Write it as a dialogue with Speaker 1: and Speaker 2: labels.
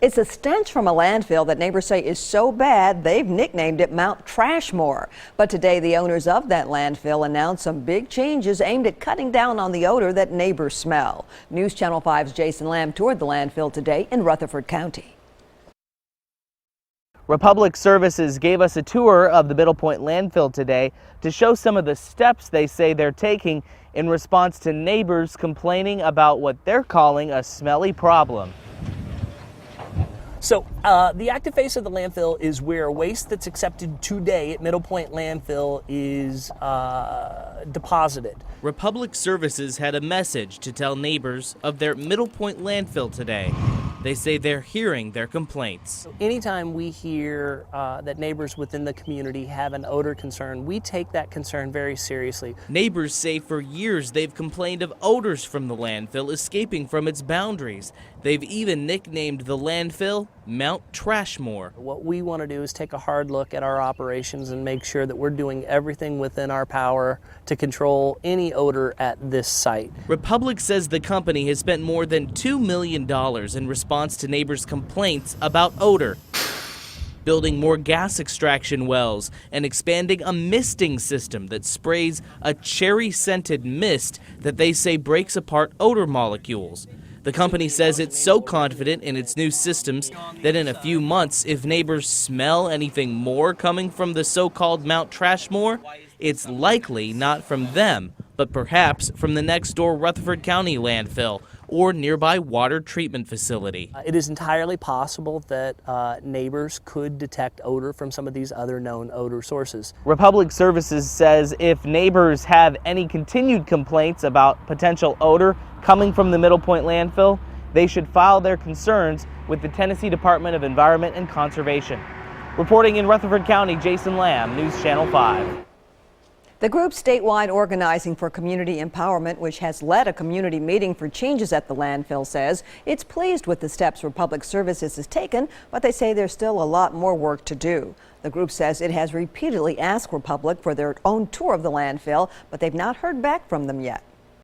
Speaker 1: It's a stench from a landfill that neighbors say is so bad they've nicknamed it Mount Trashmore. But today the owners of that landfill announced some big changes aimed at cutting down on the odor that neighbors smell. News Channel 5's Jason Lamb toured the landfill today in Rutherford County.
Speaker 2: Republic Services gave us a tour of the Middle Point landfill today to show some of the steps they say they're taking in response to neighbors complaining about what they're calling a smelly problem.
Speaker 3: So the active phase of the landfill is where waste that's accepted today at Middle Point landfill is deposited.
Speaker 2: Republic Services had a message to tell neighbors of their Middle Point landfill today. They say they're hearing their complaints.
Speaker 3: Anytime we hear that neighbors within the community have an odor concern, we take that concern very seriously.
Speaker 2: Neighbors say for years they've complained of odors from the landfill escaping from its boundaries. They've even nicknamed the landfill Mount Trashmore.
Speaker 3: What we want to do is take a hard look at our operations and make sure that we're doing everything within our power to control any odor at this site.
Speaker 2: Republic says the company has spent more than $2 million in response to neighbors' complaints about odor, building more gas extraction wells and expanding a misting system that sprays a cherry-scented mist that they say breaks apart odor molecules. The company says it's so confident in its new systems that in a few months, if neighbors smell anything more coming from the so-called Mount Trashmore, it's likely not from them, but perhaps from the next-door Rutherford County landfill or nearby water treatment facility.
Speaker 3: It is entirely possible that neighbors could detect odor from some of these other known odor sources.
Speaker 2: Republic Services says if neighbors have any continued complaints about potential odor coming from the Middle Point landfill, they should file their concerns with the Tennessee Department of Environment and Conservation. Reporting in Rutherford County, Jason Lamb, News Channel 5.
Speaker 1: The group Statewide Organizing for Community Empowerment, which has led a community meeting for changes at the landfill, says it's pleased with the steps Republic Services has taken, but they say there's still a lot more work to do. The group says it has repeatedly asked Republic for their own tour of the landfill, but they've not heard back from them yet.